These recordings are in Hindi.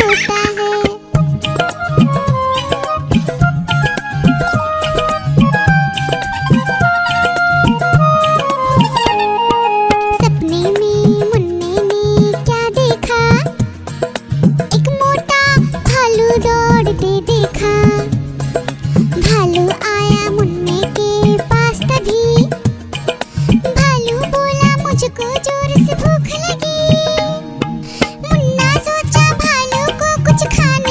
होता है। सपने में मुन्ने ने क्या देखा, एक मोटा भालू दौड़ते देखा। भालू आया मुन्ने के पास तभी, भालू बोला मुझको जोर से भूख लगी। मुन्ना सोचा भालू को कुछ खाना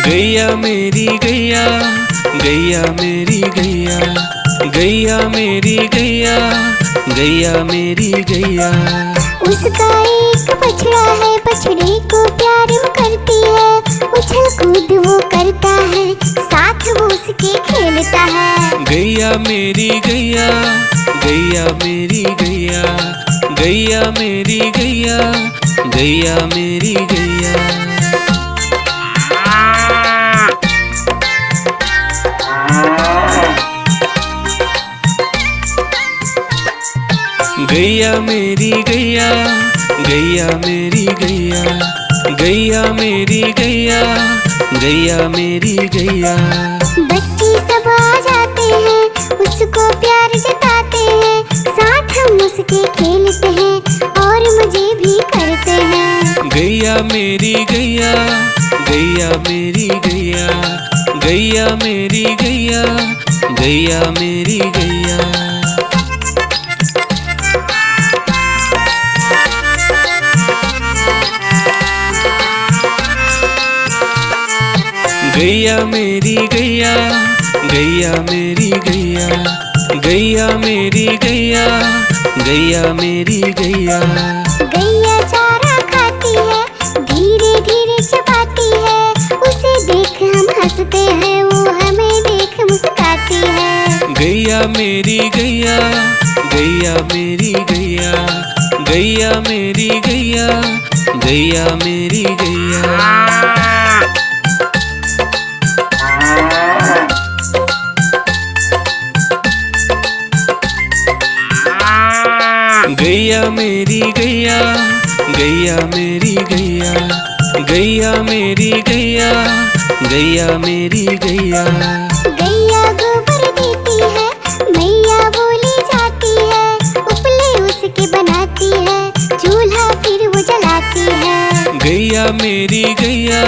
गैया मेरी गैया, गैया मेरी गैया, गैया मेरी गैया, गैया मेरी गैया। उसका एक बछड़ा है, बछड़े को प्यार वो करती है, उछल कूद वो करता है, साथ वो उसके खेलता है। गैया मेरी गैया, गैया मेरी गैया, गैया मेरी गैया, गैया मेरी गैया। गैया मेरी गैया, गैया मेरी गैया, गैया मेरी गैया, गैया मेरी गैया। बच्चे सब आ जाते हैं, उसको प्यार जताते हैं, साथ हम उसके खेलते हैं और मजे भी करते हैं। गैया मेरी गैया, गैया मेरी गैया, गैया मेरी गैया, गैया मेरी गैया। गैया मेरी गैया, गैया मेरी गैया, गैया मेरी गैया, गैया मेरी गैया। गैया चारा खाती है, धीरे धीरे चबाती है, उसे देख हम हंसते हैं, वो हमें देख मुस्कुराती है। गैया मेरी गैया, गैया मेरी गैया, गैया मेरी गैया, गैया मेरी गैया। गैया मेरी गैया, गैया मेरी गैया, गैया मेरी गैया, गैया मेरी गैया। गैया गोबर देती है, मैया बोली जाती है, उपले उसके बनाती है, चूल्हा फिर वो जलाती है। गैया मेरी गैया,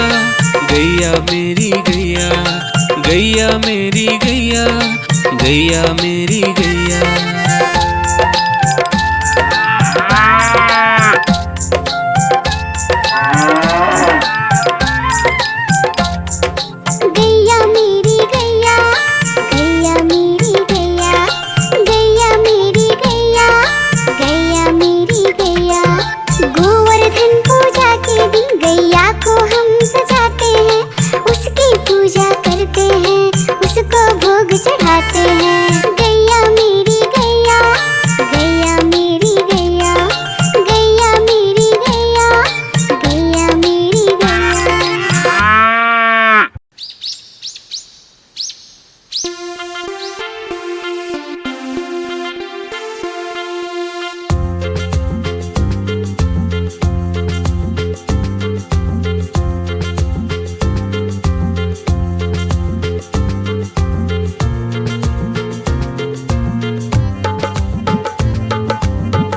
गैया मेरी गैया, गैया मेरी गैया, गैया मेरी गैया। गैया मेरी गैया, गैया मेरी गैया, गैया मेरी गैया, गैया मेरी गैया। गोवर्धन पूजा के दिन गैया को हम सजाते हैं, उसकी पूजा करते हैं, उसको भोग चढ़ाते हैं। गैया मेरी गैया, गैया मेरी गैया, गैया मेरी गैया, गैया मेरी गैया।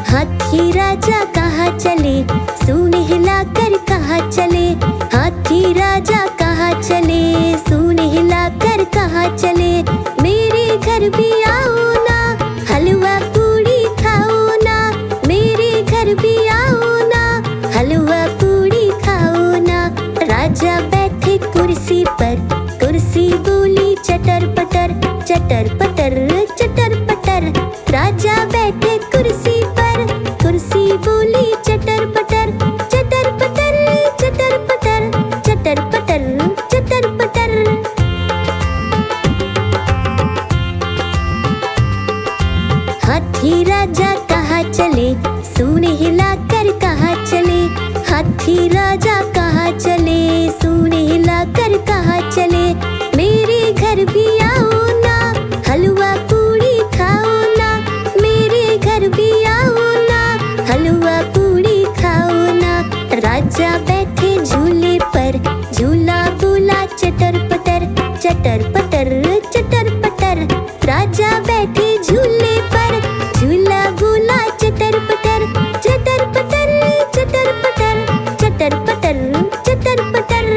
हाथी राजा कहाँ चले, सूंड हिलाकर कहाँ चले, हाथी राजा कहाँ चले, सूंड हिलाकर कहाँ चले। मेरे घर भी आओ ना, हलवा पूड़ी खाओ ना, मेरे घर भी आओ ना, हलवा पूड़ी खाओ ना। राजा बैठे कुर्सी पर, कुर्सी बोली चटर पटर, चटर पटर, चटर पटर। राजा बैठे कुर्सी पर, कुर्सी बोली चटर पटर, चटर पटर, चटर पटर, चटर पटर, चटर पटर। हाथी राजा कहाँ चले, सूंड हिलाकर कहाँ चले, हाथी राजा कहाँ चले, सूंड हिलाकर कहाँ चले। मेरे घर भी आओ ना, हलवा पूड़ी खाओ ना, मेरे घर भी आओ ना, हलवा पूड़ी खाओ ना। राजा बैठे झूले पर, झूला बोला चटर पटर, चटर पटर, चटर पटर। राजा बैठे झूले पर, झूला बोला चटर पटर, चटर पटर, चटर पटर, चटर पटर, चटर पटर।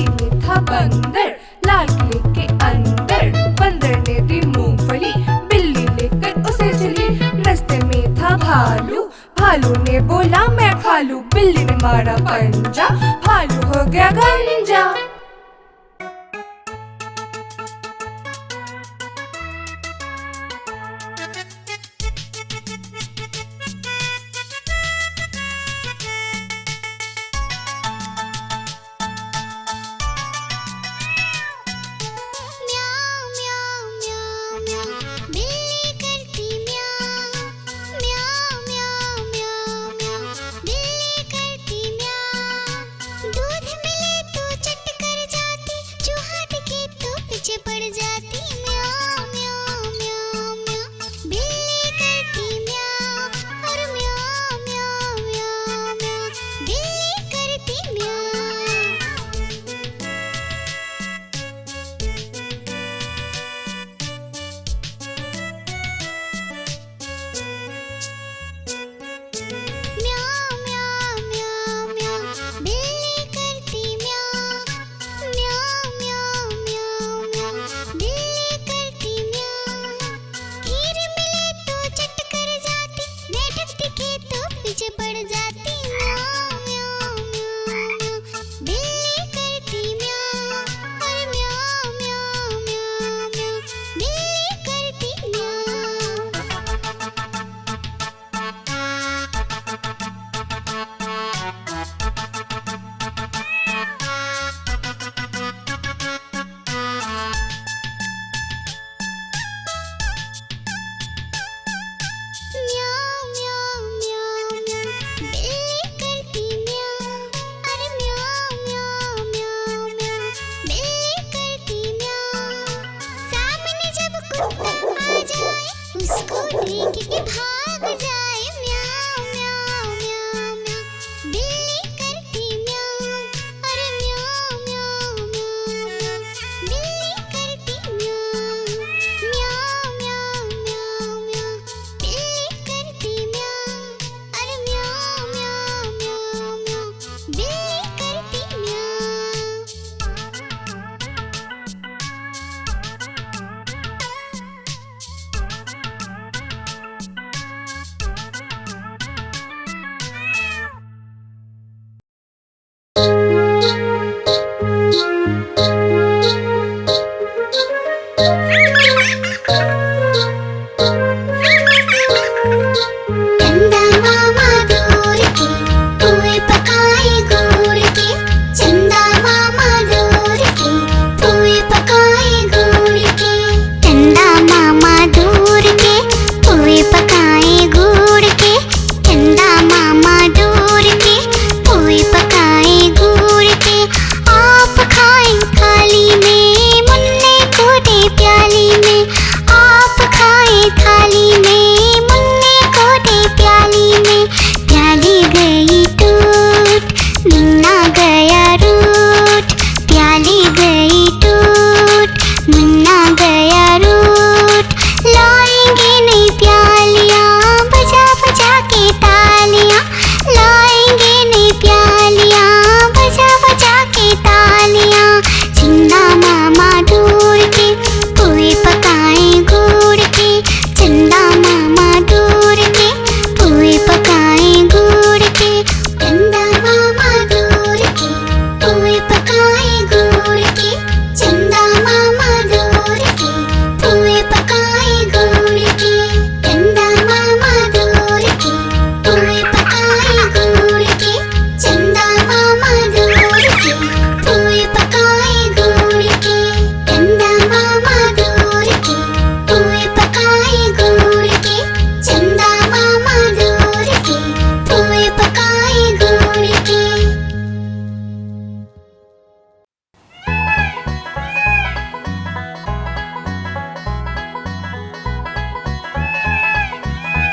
गली में था बंदर, लाल किले के अंदर। बंदर ने दी मूंगफली, बिल्ली लेकर उसे चली। रास्ते में था भालू, भालू ने बोला मैं खा लूं। बिल्ली ने मारा पंजा, भालू हो गया गंजा।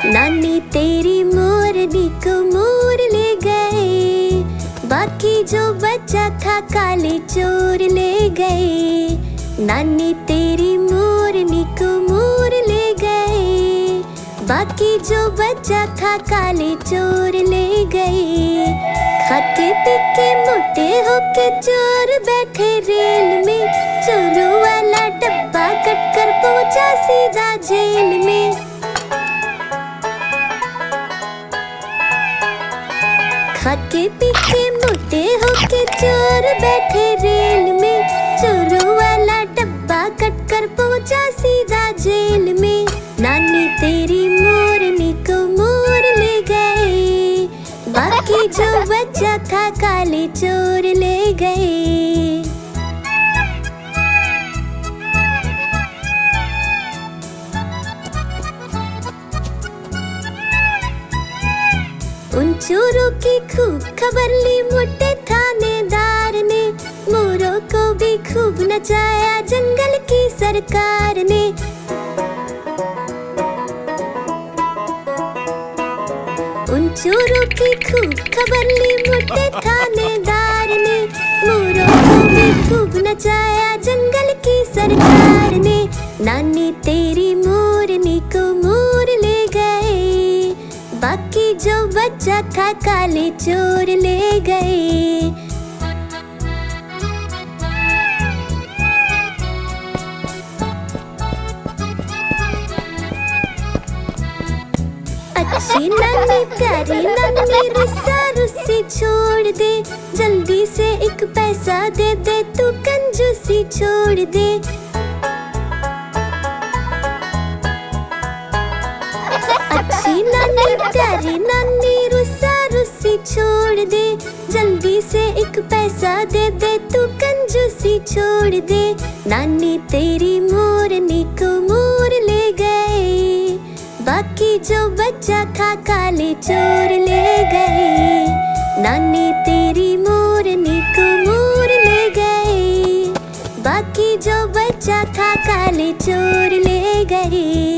नानी तेरी मोरनी को मोर ले गए, बाकी जो बचा था काले चोर ले गए। नानी तेरी मोरनी को मोर ले गए, बाकी जो बचा था काले चोर ले गए। खाते पी के मोटे होके चोर बैठे रेल में, चोरों वाला डब्बा कट कर पहुंचा सीधा जेल में। खाके पी के मोटे होके चोर बैठे रेल में, चोरों वाला डब्बा कट कर पहुंचा सीधा जेल में। नानी तेरी मोरनी को मोर ले गए, बाकी जो बचा था काले चोर ले गए। उन चोरों की खूब खबर ली मोटे थानेदार ने, मोरों को भी खूब नचाया जंगल की सरकार ने। उन चोरों की खूब खबर ली मोटे थानेदार ने, मोरों को भी खूब नचाया जंगल की सरकार ने। नानी तेरी मोरनी को मोर ले गए, बाकी जो बचा था काले चोर ले गए। अच्छी नानी प्यारी नानी रुस्सा रुस्सी छोड़ दे, जल्दी से एक पैसा दे दे तू कंजूसी छोड़ दे। अच्छी नानी प्यारी नानी रुस्सा रुस्सी छोड़ दे, जल्दी से एक पैसा दे दे तू कंजूसी छोड़ दे। नानी तेरी मोरनी को मोर ले गए, बाकी जो बचा था काले चोर ले गए। नानी तेरी मोरनी को मोर ले गए, बाकी जो बचा था काले चोर ले गए।